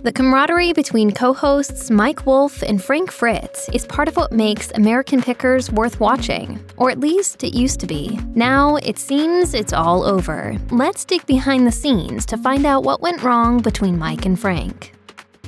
The camaraderie between co-hosts Mike Wolfe and Frank Fritz is part of what makes American Pickers worth watching, or at least it used to be. Now, it seems it's all over. Let's dig behind the scenes to find out what went wrong between Mike and Frank.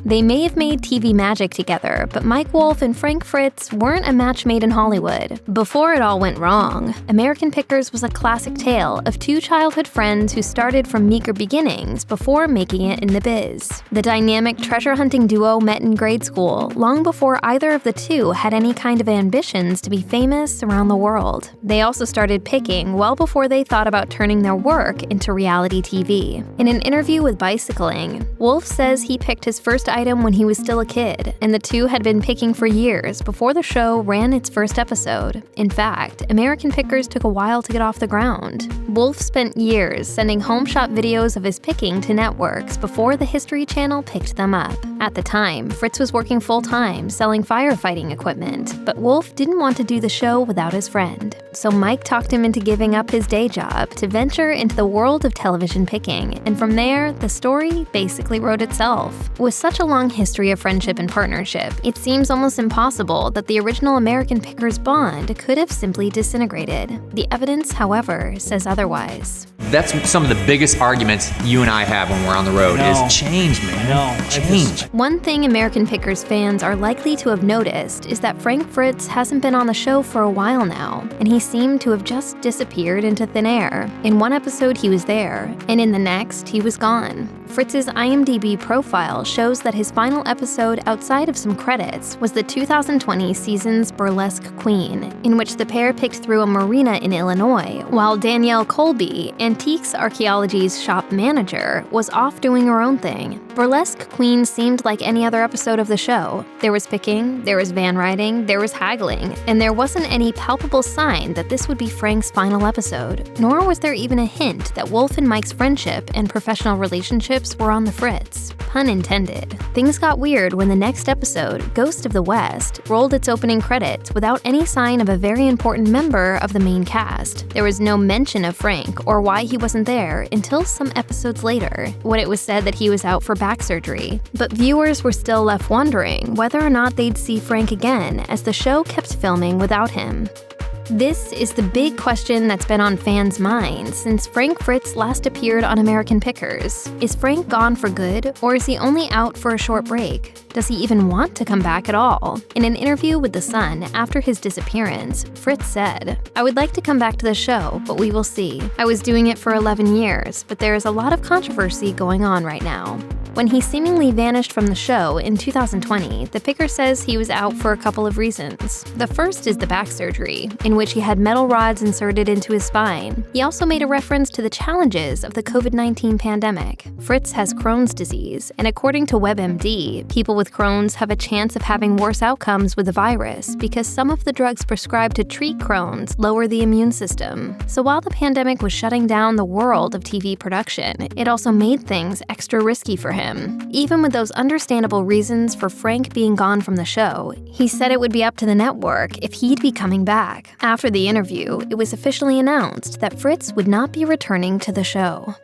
They may have made TV magic together, but Mike Wolfe and Frank Fritz weren't a match made in Hollywood. Before it all went wrong, American Pickers was a classic tale of two childhood friends who started from meager beginnings before making it in the biz. The dynamic treasure-hunting duo met in grade school, long before either of the two had any kind of ambitions to be famous around the world. They also started picking well before they thought about turning their work into reality TV. In an interview with Bicycling, Wolfe says he picked his first item when he was still a kid, and the two had been picking for years before the show ran its first episode. In fact, American Pickers took a while to get off the ground. Wolfe spent years sending home shot videos of his picking to networks before the History Channel picked them up. At the time, Fritz was working full-time selling firefighting equipment, but Wolfe didn't want to do the show without his friend. So Mike talked him into giving up his day job to venture into the world of television picking, and from there, the story basically wrote itself. With such a long history of friendship and partnership, it seems almost impossible that the original American Pickers bond could have simply disintegrated. The evidence, however, says otherwise. That's some of the biggest arguments you and I have when we're on the road is change, man. Change. One thing American Pickers fans are likely to have noticed is that Frank Fritz hasn't been on the show for a while now, and he seemed to have just disappeared into thin air. In one episode he was there, and in the next he was gone. Fritz's IMDb profile shows that his final episode outside of some credits was the 2020 season's Burlesque Queen, in which the pair picked through a marina in Illinois, while Danielle Colby, Antiques Archaeology's shop manager, was off doing her own thing. Burlesque Queen seemed like any other episode of the show. There was picking, there was van riding, there was haggling, and there wasn't any palpable sign that this would be Frank's final episode, nor was there even a hint that Wolfe and Mike's friendship and professional relationships were on the fritz. Pun intended. Things got weird when the next episode, Ghost of the West, rolled its opening credits without any sign of a very important member of the main cast. There was no mention of Frank or why he wasn't there until some episodes later, when it was said that he was out for back surgery. But viewers were still left wondering whether or not they'd see Frank again as the show kept filming without him. This is the big question that's been on fans' minds since Frank Fritz last appeared on American Pickers. Is Frank gone for good, or is he only out for a short break? Does he even want to come back at all? In an interview with The Sun after his disappearance, Fritz said, "I would like to come back to the show, but we will see. I was doing it for 11 years, but there is a lot of controversy going on right now." When he seemingly vanished from the show in 2020, the picker says he was out for a couple of reasons. The first is the back surgery, in which he had metal rods inserted into his spine. He also made a reference to the challenges of the COVID-19 pandemic. Fritz has Crohn's disease, and according to WebMD, people with Crohn's have a chance of having worse outcomes with the virus because some of the drugs prescribed to treat Crohn's lower the immune system. So while the pandemic was shutting down the world of TV production, it also made things extra risky for him. Even with those understandable reasons for Frank being gone from the show, he said it would be up to the network if he'd be coming back. After the interview, it was officially announced that Fritz would not be returning to the show.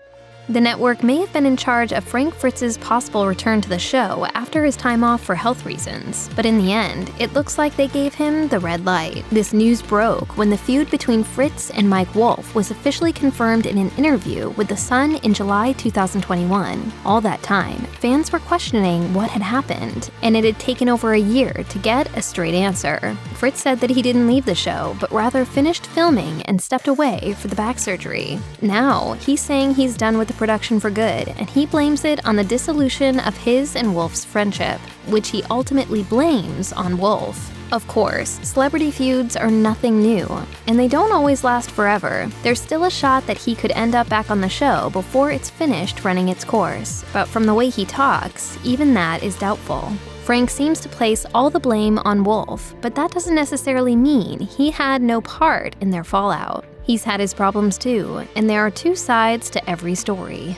The network may have been in charge of Frank Fritz's possible return to the show after his time off for health reasons, but in the end, it looks like they gave him the red light. This news broke when the feud between Fritz and Mike Wolfe was officially confirmed in an interview with The Sun in July 2021. All that time, fans were questioning what had happened, and it had taken over a year to get a straight answer. Fritz said that he didn't leave the show, but rather finished filming and stepped away for the back surgery. Now, he's saying he's done with the production for good, and he blames it on the dissolution of his and Wolfe's friendship, which he ultimately blames on Wolfe. Of course, celebrity feuds are nothing new, and they don't always last forever. There's still a shot that he could end up back on the show before it's finished running its course, but from the way he talks, even that is doubtful. Frank seems to place all the blame on Wolfe, but that doesn't necessarily mean he had no part in their fallout. He's had his problems too, and there are two sides to every story.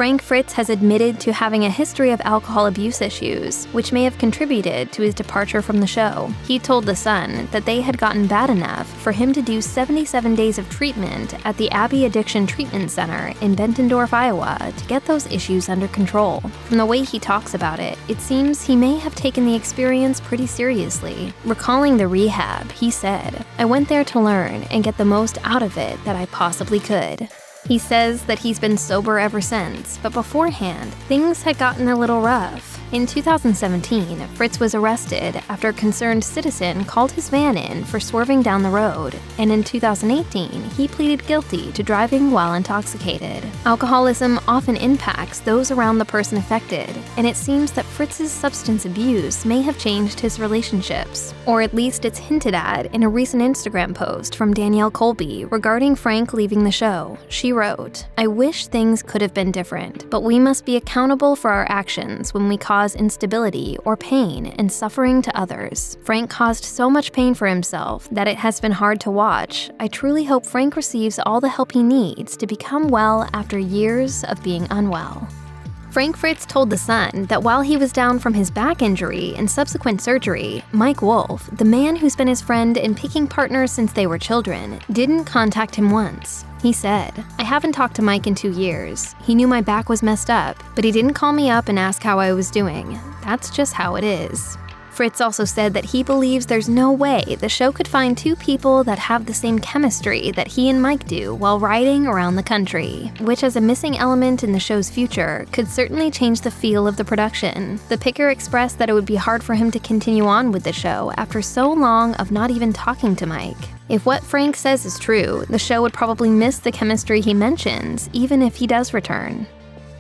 Frank Fritz has admitted to having a history of alcohol abuse issues, which may have contributed to his departure from the show. He told The Sun that they had gotten bad enough for him to do 77 days of treatment at the Abbey Addiction Treatment Center in Bettendorf, Iowa, to get those issues under control. From the way he talks about it, it seems he may have taken the experience pretty seriously. Recalling the rehab, he said, "I went there to learn and get the most out of it that I possibly could." He says that he's been sober ever since, but beforehand, things had gotten a little rough. In 2017, Fritz was arrested after a concerned citizen called his van in for swerving down the road, and in 2018, he pleaded guilty to driving while intoxicated. Alcoholism often impacts those around the person affected, and it seems that Fritz's substance abuse may have changed his relationships, or at least it's hinted at in a recent Instagram post from Danielle Colby regarding Frank leaving the show. She wrote, "I wish things could have been different, but we must be accountable for our actions when we cause instability or pain and suffering to others. Frank caused so much pain for himself that it has been hard to watch. I truly hope Frank receives all the help he needs to become well after years of being unwell." Frank Fritz told The Sun that while he was down from his back injury and subsequent surgery, Mike Wolfe, the man who's been his friend and picking partner since they were children, didn't contact him once. He said, "I haven't talked to Mike in 2 years. He knew my back was messed up, but he didn't call me up and ask how I was doing. That's just how it is." Fritz also said that he believes there's no way the show could find two people that have the same chemistry that he and Mike do while riding around the country, which as a missing element in the show's future could certainly change the feel of the production. The picker expressed that it would be hard for him to continue on with the show after so long of not even talking to Mike. If what Frank says is true, the show would probably miss the chemistry he mentions, even if he does return.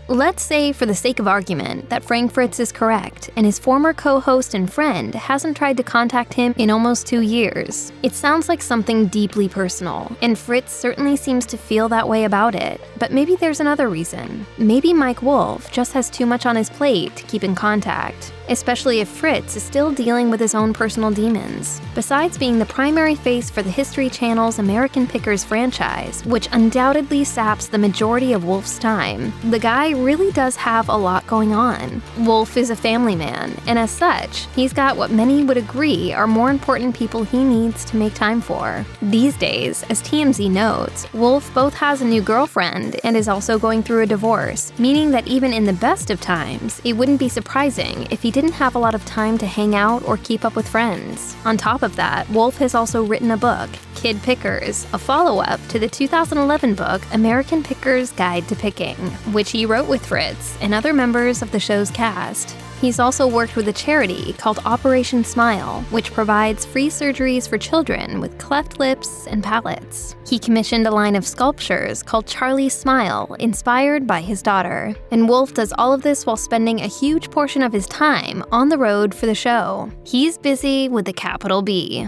Let's say, for the sake of argument, that Frank Fritz is correct, and his former co-host and friend hasn't tried to contact him in almost 2 years. It sounds like something deeply personal, and Fritz certainly seems to feel that way about it, but maybe there's another reason. Maybe Mike Wolfe just has too much on his plate to keep in contact, especially if Fritz is still dealing with his own personal demons. Besides being the primary face for the History Channel's American Pickers franchise, which undoubtedly saps the majority of Wolfe's time, the guy really does have a lot going on. Wolfe is a family man, and as such, he's got what many would agree are more important people he needs to make time for. These days, as TMZ notes, Wolfe both has a new girlfriend and is also going through a divorce, meaning that even in the best of times, it wouldn't be surprising if he didn't have a lot of time to hang out or keep up with friends. On top of that, Wolfe has also written a book, Kid Pickers, a follow-up to the 2011 book American Pickers Guide to Picking, which he wrote with Fritz and other members of the show's cast. He's also worked with a charity called Operation Smile, which provides free surgeries for children with cleft lips and palates. He commissioned a line of sculptures called Charlie's Smile, inspired by his daughter. And Wolfe does all of this while spending a huge portion of his time on the road for the show. He's busy with a capital B.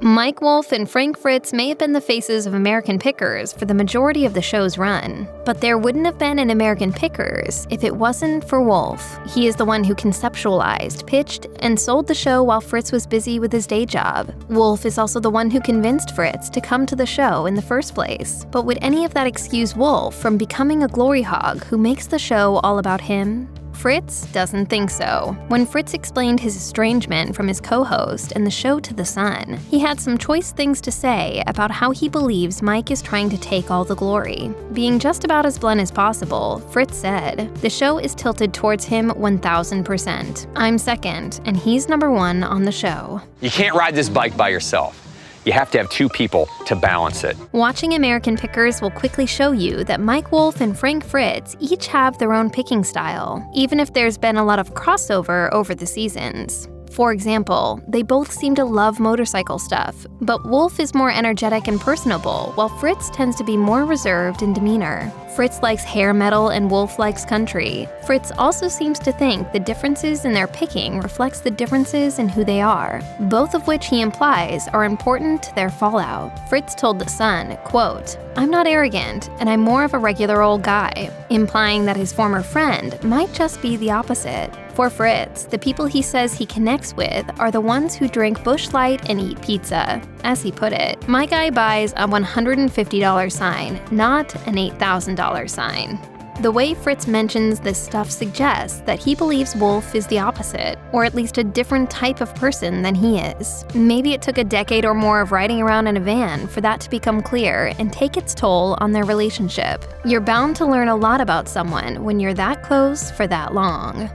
Mike Wolfe and Frank Fritz may have been the faces of American Pickers for the majority of the show's run, but there wouldn't have been an American Pickers if it wasn't for Wolfe. He is the one who conceptualized, pitched, and sold the show while Fritz was busy with his day job. Wolfe is also the one who convinced Fritz to come to the show in the first place. But would any of that excuse Wolfe from becoming a glory hog who makes the show all about him? Fritz doesn't think so. When Fritz explained his estrangement from his co-host and the show to The Sun, he had some choice things to say about how he believes Mike is trying to take all the glory. Being just about as blunt as possible, Fritz said, "The show is tilted towards him 1000%. I'm second, and he's number one on the show." You can't ride this bike by yourself. You have to have two people to balance it. Watching American Pickers will quickly show you that Mike Wolfe and Frank Fritz each have their own picking style, even if there's been a lot of crossover over the seasons. For example, they both seem to love motorcycle stuff, but Wolfe is more energetic and personable, while Fritz tends to be more reserved in demeanor. Fritz likes hair metal and Wolfe likes country. Fritz also seems to think the differences in their picking reflects the differences in who they are, both of which he implies are important to their fallout. Fritz told The Sun, quote, "I'm not arrogant, and I'm more of a regular old guy," implying that his former friend might just be the opposite. For Fritz, the people he says he connects with are the ones who drink Busch Light and eat pizza. As he put it, "My guy buys a $150 sign, not an $8,000 sign." The way Fritz mentions this stuff suggests that he believes Wolfe is the opposite, or at least a different type of person than he is. Maybe it took a decade or more of riding around in a van for that to become clear and take its toll on their relationship. You're bound to learn a lot about someone when you're that close for that long.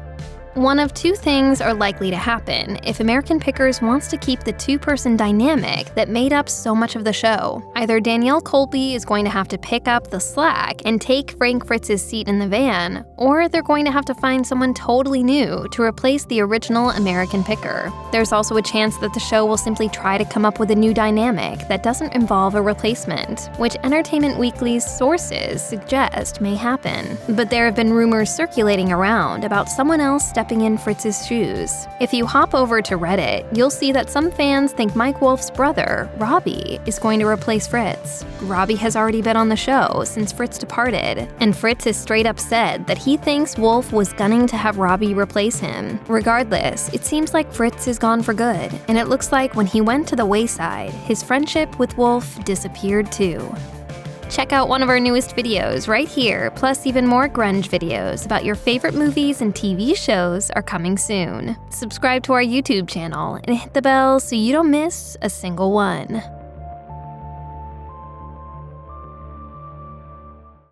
One of two things are likely to happen if American Pickers wants to keep the two-person dynamic that made up so much of the show. Either Danielle Colby is going to have to pick up the slack and take Frank Fritz's seat in the van, or they're going to have to find someone totally new to replace the original American Picker. There's also a chance that the show will simply try to come up with a new dynamic that doesn't involve a replacement, which Entertainment Weekly's sources suggest may happen. But there have been rumors circulating around about someone else stepping in Fritz's shoes. If you hop over to Reddit, you'll see that some fans think Mike Wolfe's brother, Robbie, is going to replace Fritz. Robbie has already been on the show since Fritz departed, and Fritz has straight up said that he thinks Wolfe was gunning to have Robbie replace him. Regardless, it seems like Fritz is gone for good, and it looks like when he went to the wayside, his friendship with Wolfe disappeared too. Check out one of our newest videos right here, plus even more grunge videos about your favorite movies and TV shows are coming soon. Subscribe to our YouTube channel and hit the bell so you don't miss a single one.